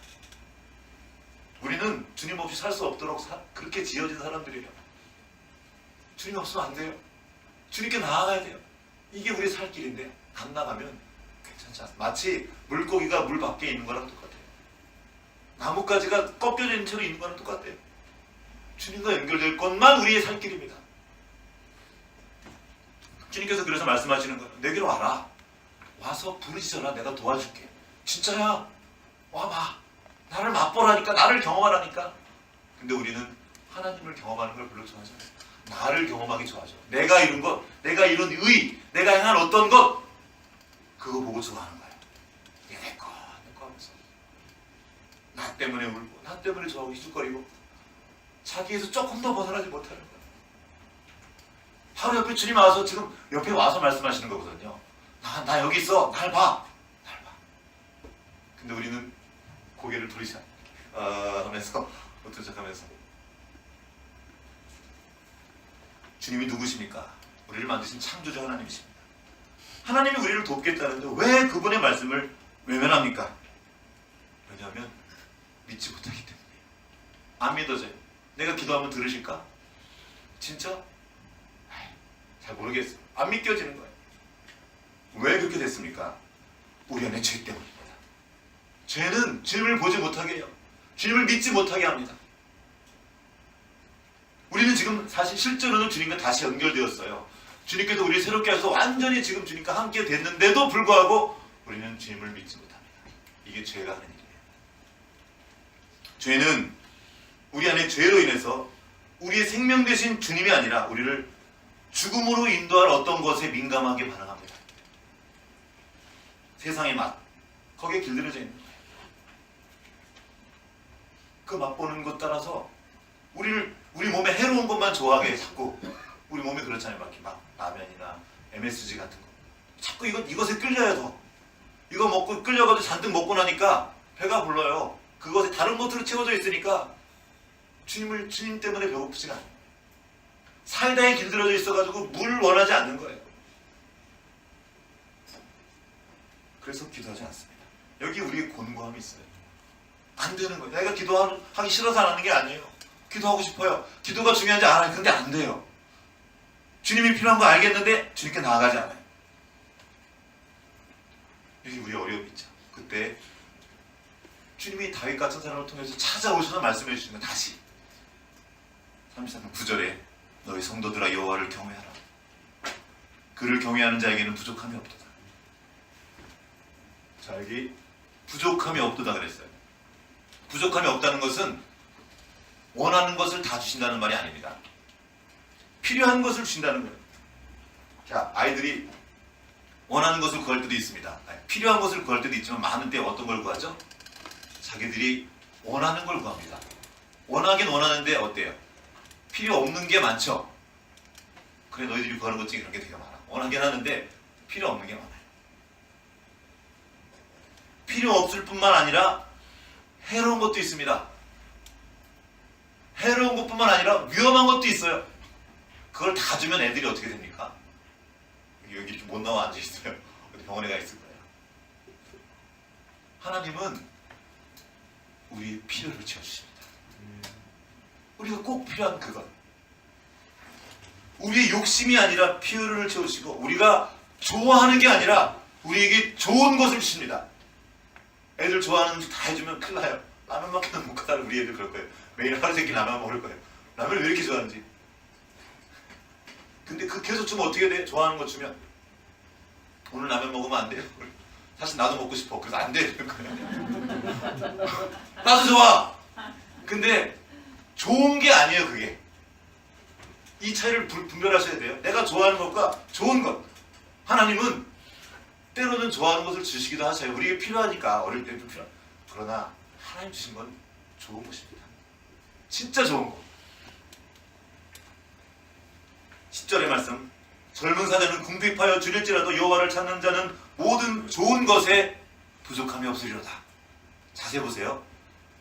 우리는 주님 없이 살 수 없도록 그렇게 지어진 사람들이에요. 주님 없으면 안 돼요. 주님께 나아가야 돼요. 이게 우리 살 길인데 안 나가면 괜찮지 않습니다. 마치 물고기가 물 밖에 있는 거랑 똑같아요. 나뭇가지가 꺾여져 있는 채로 있는 거랑 똑같아요. 주님과 연결될 것만 우리의 살 길입니다. 주님께서 그래서 말씀하시는 거예요. 내게로 와라. 와서 부르짖어라. 내가 도와줄게. 진짜야. 와봐. 나를 맛보라니까. 나를 경험하라니까. 근데 우리는 하나님을 경험하는 걸 별로 좋아하지 않아요. 나를 경험하기 좋아하죠. 내가 이룬 것, 내가 이룬 의, 내가 행한 어떤 것, 그거 보고 좋아하는 거예요. 이게 내 나 때문에 울고 나 때문에 저하고 희죽거리고 자기에서 조금 더 벗어나지 못하는 거예요. 바로 옆에 주님 와서 지금 옆에 와서 말씀하시는 거거든요. 나 여기 있어. 날 봐. 날 봐. 근데 우리는 고개를 돌리지 하면서 어떤 척하면서 주님이 누구십니까? 우리를 만드신 창조주 하나님이십니다. 하나님이 우리를 돕겠다는데 왜 그분의 말씀을 외면합니까? 왜냐하면 믿지 못하기 때문이에요. 안 믿어져요. 내가 기도하면 들으실까? 진짜? 잘 모르겠어요. 안 믿겨지는 거예요. 왜 그렇게 됐습니까? 우리 안에 죄 때문입니다. 죄는 주님을 보지 못하게 해요. 주님을 믿지 못하게 합니다. 우리는 지금 사실 실제로는 주님과 다시 연결되었어요. 주님께서 우리를 새롭게 하셔서 완전히 지금 주님과 함께 됐는데도 불구하고 우리는 주님을 믿지 못합니다. 이게 죄가 하는 일이에요. 죄는 우리 안에 죄로 인해서 우리의 생명 되신 주님이 아니라 우리를 죽음으로 인도할 어떤 것에 민감하게 반응합니다. 세상의 맛, 거기에 길들여져 있는 거예요. 그 맛보는 것 따라서 우리 몸에 해로운 것만 좋아하게 자꾸 우리 몸이 그렇잖아요. 막 라면이나 MSG 같은 거. 자꾸 이것에 끌려요. 더. 이거 먹고 끌려가도 잔뜩 먹고 나니까 배가 불러요. 그것에 다른 것으로 채워져 있으니까 주님 때문에 배고프지가 않아요. 사이다에 길들여져 있어가지고 물 원하지 않는 거예요. 그래서 기도하지 않습니다. 여기 우리의 곤고함이 있어요. 안 되는 거예요. 내가 기도하기 싫어서 안 하는 게 아니에요. 기도하고 싶어요. 기도가 중요한지 알아요. 근데 안 돼요. 주님이 필요한 거 알겠는데 주님께 나아가지 않아요. 여기 우리 어려움이 있죠. 그때 주님이 다윗 같은 사람을 통해서 찾아오셔서 말씀해 주시는 거 다시 33장 9절에 너희 성도들아 여호와를 경외하라. 그를 경외하는 자에게는 부족함이 없도다. 자, 여기 부족함이 없도다 그랬어요. 부족함이 없다는 것은 원하는 것을 다 주신다는 말이 아닙니다. 필요한 것을 주신다는 거예요. 자, 아이들이 원하는 것을 구할 때도 있습니다. 필요한 것을 구할 때도 있지만 많은 때 어떤 걸 구하죠? 자기들이 원하는 걸 구합니다. 원하긴 원하는데 어때요? 필요 없는 게 많죠? 그래, 너희들이 구하는 것 중에 그런 게 되게 많아. 원하긴 하는데 필요 없는 게 많아요. 필요 없을 뿐만 아니라 해로운 것도 있습니다. 해로운 것뿐만 아니라 위험한 것도 있어요. 그걸 다 주면 애들이 어떻게 됩니까? 여기 이렇게 못 나와 앉아있어요. 어디 병원에 가 있을 거예요. 하나님은 우리의 필요를 채워주십니다. 우리가 꼭 필요한 그것. 우리의 욕심이 아니라 필요를 채우시고 우리가 좋아하는 게 아니라 우리에게 좋은 것을 주십니다. 애들 좋아하는 음식 다 해주면 큰일 나요. 라면밖에 못 가다는 우리 애들 그럴 거예요. 매일 하루 종일 라면 먹을 거예요. 라면을 왜 이렇게 좋아하는지. 근데 그 계속 주면 어떻게 돼? 좋아하는 거 주면 오늘 라면 먹으면 안 돼요. 사실 나도 먹고 싶어. 그래서 안 되는 거예요. 나도 좋아. 근데 좋은 게 아니에요. 그게. 이 차이를 분별하셔야 돼요. 내가 좋아하는 것과 좋은 것. 하나님은 때로는 좋아하는 것을 주시기도 하세요. 우리에게 필요하니까. 어릴 때도 필요하니까. 그러나 하나님 주신 건 좋은 것입니다. 진짜 좋은 것. 10절의 말씀. 젊은 사자는 궁핍하여 줄일지라도 여호와를 찾는 자는 모든 좋은 것에 부족함이 없으리로다. 자세히 보세요.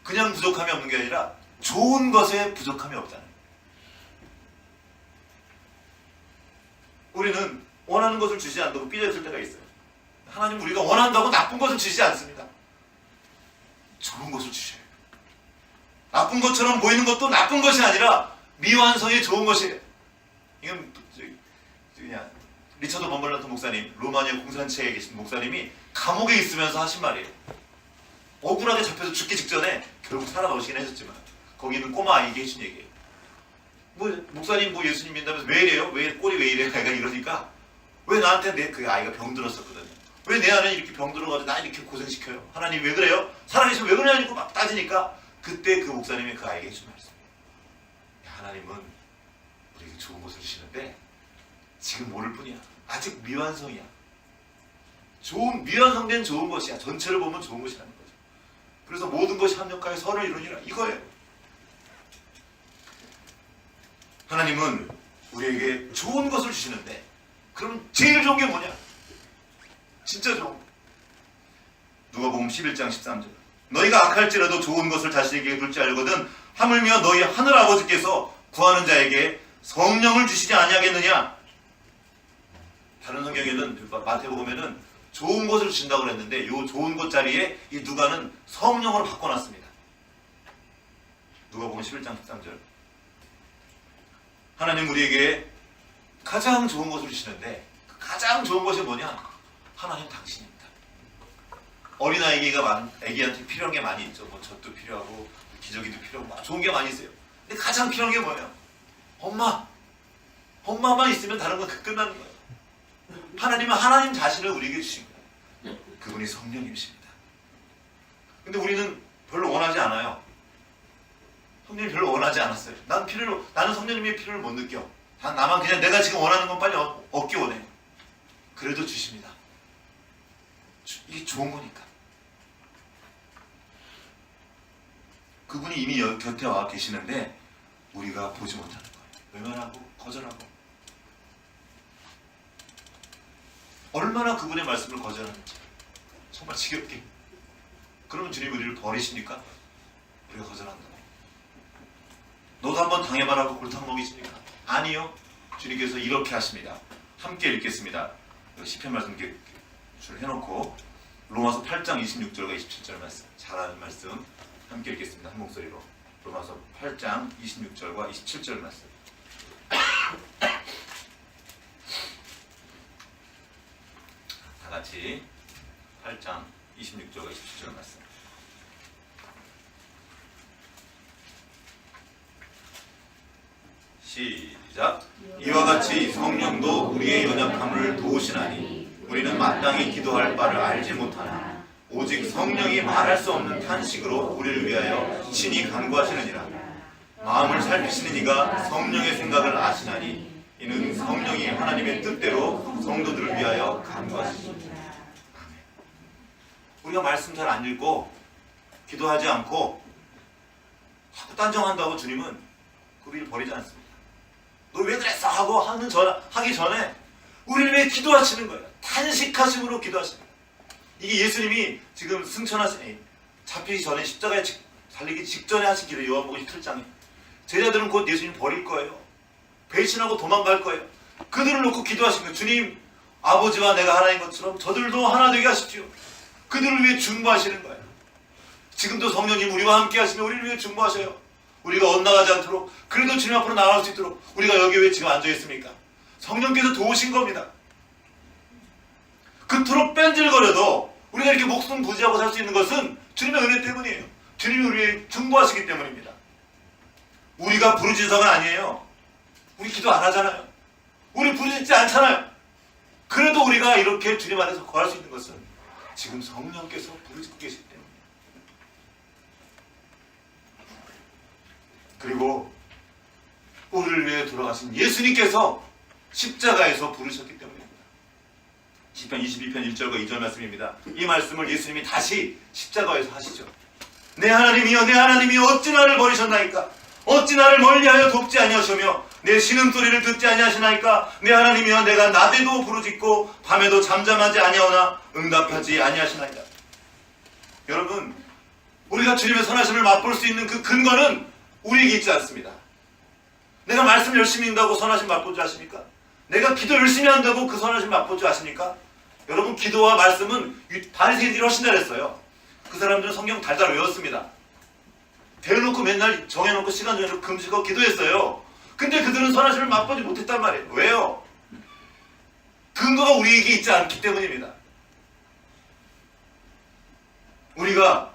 그냥 부족함이 없는 게 아니라 좋은 것에 부족함이 없다는 거예요. 우리는 원하는 것을 주시지 않다고 삐져있을 때가 있어요. 하나님 우리가 원한다고 나쁜 것을 주시지 않습니다. 좋은 것을 주셔요. 나쁜 것처럼 보이는 것도 나쁜 것이 아니라 미완성의 좋은 것이에요. 이건 그냥 리처드 범벌런트 목사님, 로마니아 공산체에 계신 목사님이 감옥에 있으면서 하신 말이에요. 억울하게 잡혀서 죽기 직전에 결국 살아나오시긴 하셨지만 거기는 꼬마 아이에게 해준 얘기예요. 목사님 예수님 믿는다면서 왜 이래요? 꼴이 왜 이래요? 애가 이러니까 왜 나한테 그 아이가 병들었었거든요. 왜 내 안에 이렇게 병들어가지고 나 이렇게 고생시켜요? 하나님 왜 그래요? 살아계시면 왜 그러냐고 막 따지니까 그때 그 목사님이 그 아이에게 해준 말씀. 하나님은 우리에게 좋은 것을 주시는데 지금 모를 뿐이야. 아직 미완성이야. 미완성된 좋은 것이야. 전체를 보면 좋은 것이라는 거죠. 그래서 모든 것이 합력하여 선을 이루니라 이거예요. 하나님은 우리에게 좋은 것을 주시는데 그럼 제일 좋은 게 뭐냐? 진짜 좋은 거. 누가복음 11장 13절 너희가 악할지라도 좋은 것을 자신에게 둘지 알거든 하물며 너희 하늘 아버지께서 구하는 자에게 성령을 주시지 아니하겠느냐. 다른 성경에는 마태복음에는 좋은 것을 주신다고 그랬는데 이 좋은 것 자리에 이 누가는 성령으로 바꿔놨습니다. 누가복음 11장 13절 하나님 우리에게 가장 좋은 것을 주시는데 가장 좋은 것이 뭐냐? 하나님 당신입니다. 어린아이가 애기한테 필요한 게 많이 있죠. 뭐 젖도 필요하고 기저귀도 필요하고 좋은 게 많이 있어요. 근데 가장 필요한 게 뭐예요? 엄마만 있으면 다른 건 끝나는 거예요. 하나님은 하나님 자신을 우리에게 주신 거예요. 그분이 성령님이십니다. 근데 우리는 별로 원하지 않아요. 성령님 별로 원하지 않았어요. 나는 성령님의 필요를 못 느껴. 나만 그냥 내가 지금 원하는 건 빨리 얻기 원해요. 그래도 주십니다. 이게 좋은 거니까. 그분이 이미 곁에 와 계시는데 우리가 보지 못하는 거예요. 외면하고 거절하고. 얼마나 그분의 말씀을 거절하는지 정말 지겹게. 그러면 주님 우리를 버리십니까? 우리가 거절한다. 너도 한번 당해봐라고 골탕 먹이십니까? 아니요. 주님께서 이렇게 하십니다. 함께 읽겠습니다. 시편 말씀 이렇게 줄 해놓고 로마서 8장 26절과 27절 말씀 잘하는 말씀 함께 읽겠습니다. 한 목소리로 로마서 8장 26절과 27절 말씀 다 같이 8장 26절과 27절 말씀 시작. 이와 같이 성령도 우리의 연약함을 도우시나니 우리는 마땅히 기도할 바를 알지 못하나 오직 성령이 말할 수 없는 탄식으로 우리를 위하여 친히 간구하시느니라. 마음을 살피시는 이가 성령의 생각을 아시나니 이는 성령이 하나님의 뜻대로 성도들을 위하여 간구하시니라. 우리가 말씀 잘 안 읽고 기도하지 않고 자꾸 딴정한다고 주님은 우리를 버리지 않습니다. 너 왜 그랬어? 하고 하기 전에 우리를 위해 기도하시는 거예요. 탄식하심으로 기도하시는 거예요. 이게 예수님이 지금 잡히기 전에 십자가에 달리기 직전에 하신 길이에요. 요한복음 17장에 제자들은 곧 예수님 버릴 거예요. 배신하고 도망갈 거예요. 그들을 놓고 기도하신 거예요. 주님, 아버지와 내가 하나인 것처럼 저들도 하나 되게 하십시오. 그들을 위해 중보하시는 거예요. 지금도 성령님 우리와 함께 하시며 우리를 위해 중보하셔요. 우리가 엇나가지 않도록, 그래도 주님 앞으로 나아갈 수 있도록. 우리가 여기 왜 지금 앉아 있습니까? 성령께서 도우신 겁니다. 그토록 뺀질거려도 우리가 이렇게 목숨 부지하고 살 수 있는 것은 주님의 은혜 때문이에요. 주님이 우리를 중보하시기 때문입니다. 우리가 부르짖어서가 아니에요. 우리 기도 안 하잖아요. 우리 부르짖지 않잖아요. 그래도 우리가 이렇게 주님 안에서 거할 수 있는 것은 지금 성령께서 부르짖고 계시기 때문입니다. 그리고 우리를 위해 돌아가신 예수님께서 십자가에서 부르셨기 때문입니다. 시편 22편 1절과 2절 말씀입니다. 이 말씀을 예수님이 다시 십자가에서 하시죠. 내 하나님이여 내 하나님이여 어찌 나를 버리셨나이까? 어찌 나를 멀리하여 돕지 아니하시며 내 신음소리를 듣지 아니하시나이까? 내 하나님이여 내가 낮에도 부르짖고 밤에도 잠잠하지 아니하오나 응답하지 아니하시나이까? 여러분, 우리가 주님의 선하심을 맛볼 수 있는 그 근거는 우리에게 있지 않습니다. 내가 말씀 열심히 읽는다고 선하심 맛볼 줄 아십니까? 내가 기도 열심히 한다고 그 선하심 맛볼 줄 아십니까? 여러분, 기도와 말씀은 바리새인들이 훨씬 잘했어요. 그 사람들은 성경 달달 외웠습니다. 대놓고 맨날 정해놓고 시간 정해놓고 금식하고 기도했어요. 근데 그들은 선하심을 맛보지 못했단 말이에요. 왜요? 근거가 우리에게 있지 않기 때문입니다. 우리가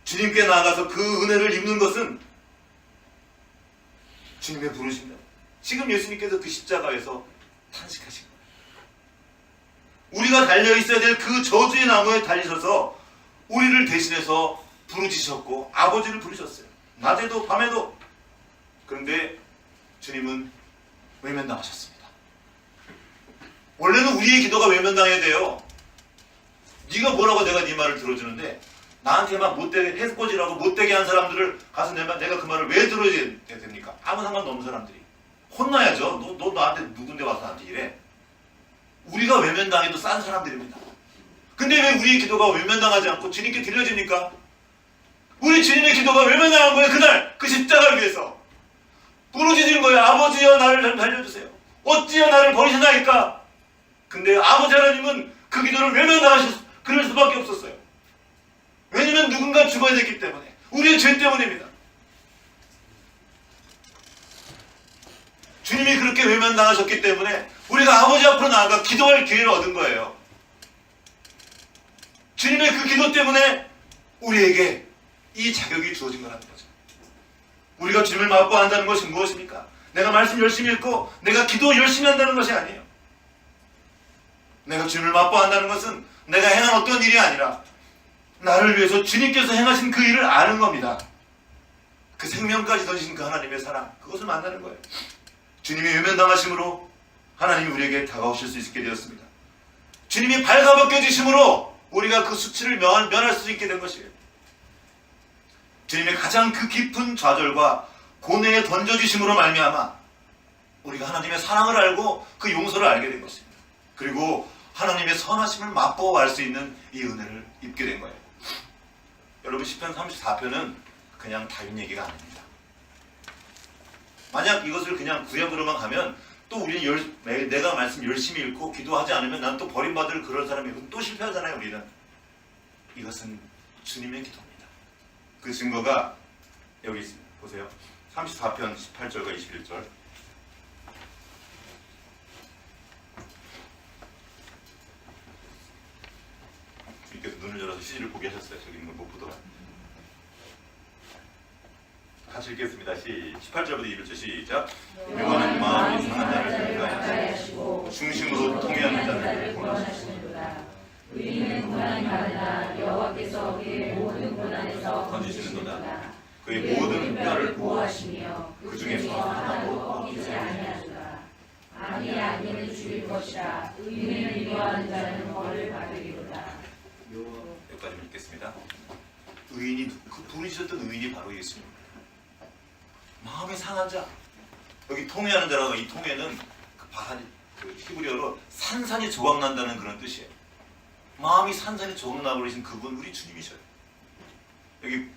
주님께 나아가서 그 은혜를 입는 것은 주님의 부르심입니다. 지금 예수님께서 그 십자가에서 탄식하신 거예요. 우리가 달려있어야 될 그 저주의 나무에 달리셔서 우리를 대신해서 부르짖으셨고 아버지를 부르셨어요. 낮에도 밤에도. 그런데 주님은 외면당하셨습니다. 원래는 우리의 기도가 외면당해야 돼요. 네가 뭐라고 내가 네 말을 들어주는데 나한테 막 못되게 해코지라고 못되게 한 사람들을 가서 내가 그 말을 왜 들어야 됩니까? 아무 상관도 없는 사람들이 혼나야죠. 너 나한테 누군데 와서 나한테 이래? 우리가 외면당해도 싼 사람들입니다. 근데 왜 우리의 기도가 외면당하지 않고 주님께 드려집니까? 우리 주님의 기도가 외면당한 거예요. 그날 그 십자가를 위해서 부르짖는 거예요. 아버지여 나를 살려주세요. 어찌여 나를 버리시나이까? 근데 아버지 하나님은 그 기도를 외면당하셨 그럴 수밖에 없었어요. 왜냐면 누군가 죽어야 됐기 때문에, 우리의 죄 때문입니다. 주님이 그렇게 외면당하셨기 때문에 우리가 아버지 앞으로 나아가 기도할 기회를 얻은 거예요. 주님의 그 기도 때문에 우리에게 이 자격이 주어진 거라는 거죠. 우리가 주님을 맛보한다는 것이 무엇입니까? 내가 말씀 열심히 읽고 내가 기도 열심히 한다는 것이 아니에요. 내가 주님을 맛보한다는 것은 내가 행한 어떤 일이 아니라 나를 위해서 주님께서 행하신 그 일을 아는 겁니다. 그 생명까지 던지신 그 하나님의 사랑, 그것을 만나는 거예요. 주님이 외면당하심으로 하나님이 우리에게 다가오실 수 있게 되었습니다. 주님이 발가벗겨지심으로 우리가 그 수치를 면할 수 있게 된 것이에요. 주님의 가장 그 깊은 좌절과 고뇌에 던져주심으로 말미암아 우리가 하나님의 사랑을 알고 그 용서를 알게 된 것입니다. 그리고 하나님의 선하심을 맛보고 알 수 있는 이 은혜를 입게 된 거예요. 여러분, 시편 34편은 그냥 다윗 얘기가 아닙니다. 만약 이것을 그냥 구약으로만 가면 또 우리는 내가 말씀 열심히 읽고 기도하지 않으면 난 또 버림받을 그런 사람이고 또 실패하잖아요. 우리는. 이것은 주님의 기도입니다. 그 증거가 여기 있습니다. 보세요. 34편 18절과 21절. 주님께서 눈을 열어서 시지를 보게 하셨어요. 저기 있는 걸 못 보더라. 같이 읽겠습니다. 18절부터 21절 시작. 여호와는 마음이 상한 자를 위하여 중심으로 통회하는 자를 구원하시는도다. 의인은 고난이 많으나 여호와께서 그의 모든 고난에서 건지시는도다. 그의 모든 뼈를 보호하시며 그 중에서 하나도 꺾이지 아니하리라. 악이 악인을 죽일 것이라. 의인을 미워하는 자는 벌을 받으리로다. 여기까지 읽겠습니다. 의인이, 그 부르셨던 의인이 바로 예수님입니다. 마음이 상한 자, 여기 통회하는 자라고, 이 통회는 그 히브리어로 산산이 조각난다는 그런 뜻이에요. 마음이 산산이 조각나고 그러신 그분 우리 주님이셔요. 여기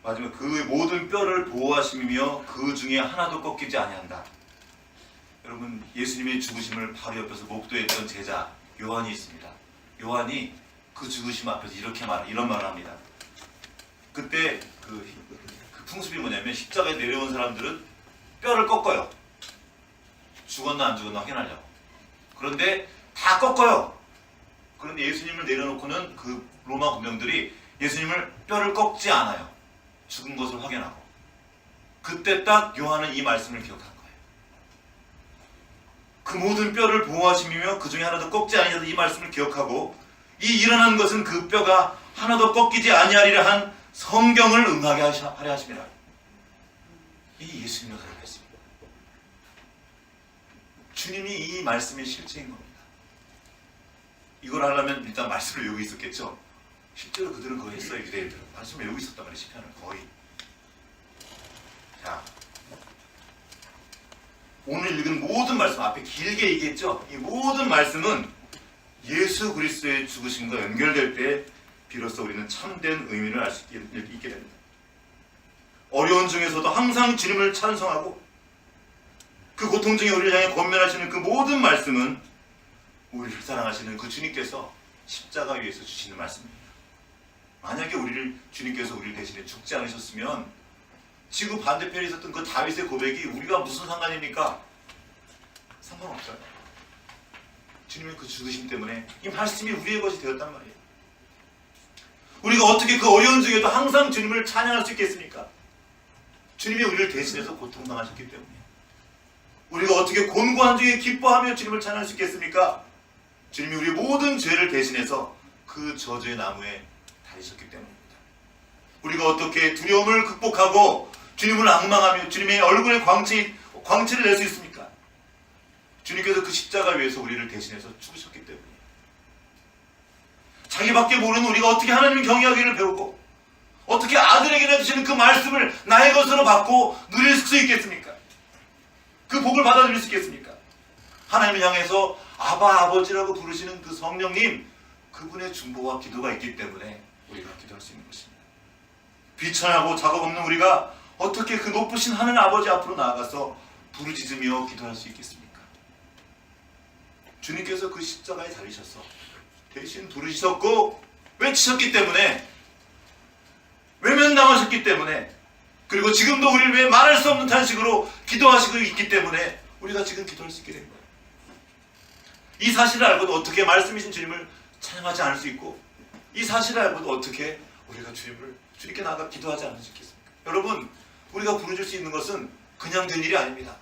마지막 그의 모든 뼈를 보호하시며 그 중에 하나도 꺾이지 아니한다. 여러분, 예수님의 죽으심을 바로 옆에서 목도했던 제자 요한이 있습니다. 요한이 그 죽으심 앞에서 이런 말을 합니다. 그때 그 풍습이 뭐냐면 십자가에 내려온 사람들은 뼈를 꺾어요. 죽었나 안 죽었나 확인하려고. 그런데 다 꺾어요. 그런데 예수님을 내려놓고는 그 로마 군병들이 예수님을 뼈를 꺾지 않아요. 죽은 것을 확인하고. 그때 딱 요한은 이 말씀을 기억한 거예요. 그 모든 뼈를 보호하시며 그 중에 하나도 꺾지 아니하다, 이 말씀을 기억하고 이 일어난 것은 그 뼈가 하나도 꺾이지 아니하리라 한 성경을 응하게 하려 하십니다. 이 예수님을 가르쳤습니다. 주님이 이 말씀의 실체인 겁니다. 이걸 하려면 일단 말씀을 외우고 있었겠죠. 실제로 그들은 그거 했어요. 유대인들은 말씀을 외우고 있었단 말이에요. 시편을 거의. 자, 오늘 읽은 모든 말씀, 앞에 길게 얘기했죠. 이 모든 말씀은 예수 그리스도의 죽으심과 연결될 때 비로소 우리는 참된 의미를 알 수 있게 됩니다. 어려운 중에서도 항상 주님을 찬송하고 그 고통 중에 우리를 향해 권면하시는 그 모든 말씀은 우리를 사랑하시는 그 주님께서 십자가 위에서 주시는 말씀입니다. 만약에 주님께서 우리를 대신에 죽지 않으셨으면 지구 반대편에 있었던 그 다윗의 고백이 우리가 무슨 상관입니까? 상관없어요. 주님의 그 죽으심 때문에 이 말씀이 우리의 것이 되었단 말이에요. 우리가 어떻게 그 어려운 중에도 항상 주님을 찬양할 수 있겠습니까? 주님이 우리를 대신해서 고통당하셨기 때문이에요. 우리가 어떻게 곤고한 중에 기뻐하며 주님을 찬양할 수 있겠습니까? 주님이 우리 모든 죄를 대신해서 그 저주의 나무에 달리셨기 때문입니다. 우리가 어떻게 두려움을 극복하고 주님을 앙망하며 주님의 얼굴에 광채를 낼 수 있습니까? 주님께서 그 십자가 위에서 우리를 대신해서 죽으셨기 때문이에요. 자기밖에 모르는 우리가 어떻게 하나님을 경외하기를 배우고 어떻게 아들에게나 주시는 그 말씀을 나의 것으로 받고 누릴 수 있겠습니까? 그 복을 받아들일 수 있겠습니까? 하나님을 향해서 아바 아버지라고 부르시는 그 성령님, 그분의 중보와 기도가 있기 때문에 우리가 기도할 수 있는 것입니다. 비천하고 작업 없는 우리가 어떻게 그 높으신 하늘 아버지 앞으로 나아가서 부르짖으며 기도할 수 있겠습니까? 주님께서 그 십자가에 달리셔서 대신 부르짖었고 외치셨기 때문에, 외면당하셨기 때문에, 그리고 지금도 우리를 위해 말할 수 없는 탄식으로 기도하시고 있기 때문에 우리가 지금 기도할 수 있게 된 거예요. 이 사실을 알고도 어떻게 말씀이신 주님을 찬양하지 않을 수 있고, 이 사실을 알고도 어떻게 우리가 주님께 나아가 기도하지 않을 수 있겠습니까? 여러분, 우리가 부르짖을 수 있는 것은 그냥 된 일이 아닙니다.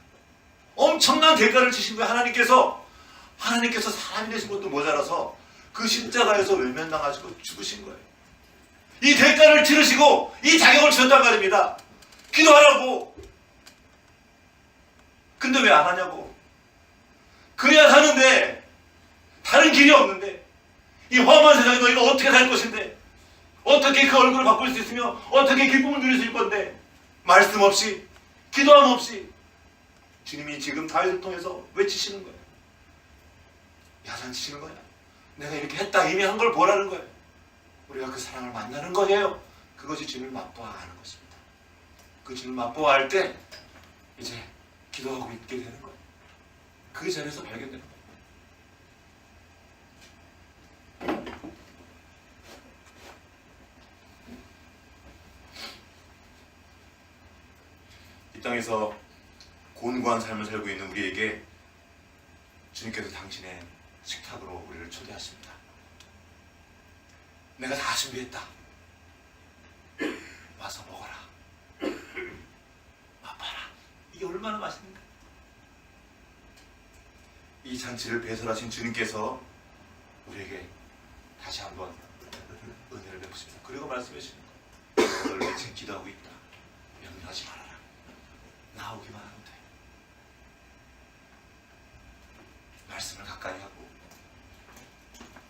엄청난 대가를 치신 거예요. 하나님께서 사람이 되신 것도 모자라서 그 십자가에서 외면당하시고 죽으신 거예요. 이 대가를 치르시고 이 자격을 주셨단 말입니다. 기도하라고. 근데 왜 안 하냐고. 그래야 사는데, 다른 길이 없는데, 이 험한 세상에 너희가 어떻게 살 것인데, 어떻게 그 얼굴을 바꿀 수 있으며 어떻게 기쁨을 누릴 수 있을 건데, 말씀 없이, 기도함 없이 주님이 지금 다윗을 통해서 외치시는 거예요. 야단치시는 거예요. 내가 이렇게 했다, 이미 한 걸 보라는 거예요. 우리가 그 사랑을 만나는 거예요. 그것이 주님을 맛보아하는 것입니다. 그 주님을 맛보아할 때 이제 기도하고 있게 되는 거예요. 그 자리에서 발견되는 거예요. 이 땅에서 곤고한 삶을 살고 있는 우리에게 주님께서 당신의 식탁으로 우리를 초대하십니다. 내가 다 준비했다. 와서 먹어라. 맛봐라. 이게 얼마나 맛있는가. 이 잔치를 배설하신 주님께서 우리에게 다시 한번 은혜를 베푸십니다. 그리고 말씀해 주시는 거예요. 너를 지금 기도하고 있다. 염려하지 말아라. 나오기만 하면 돼. 말씀을 가까이 하고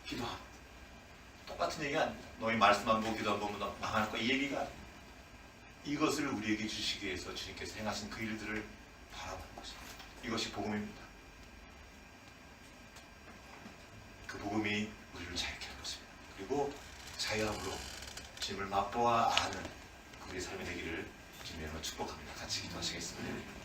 기도하고. 똑같은 얘기가 아닙니다. 너희 말씀 안 보고 기도 안 보면 망할 거야, 이 얘기가 아닙니다. 이것을 우리에게 주시기 위해서 주님께서 행하신 그 일들을 바라보는 것입니다. 이것이 복음입니다. 그 복음이 우리를 자유케 할 것입니다. 그리고 자유함으로 주님을 맛보아 아는 우리 삶이 되기를 주님의 이름으로 축복합니다. 같이 기도하시겠습니다.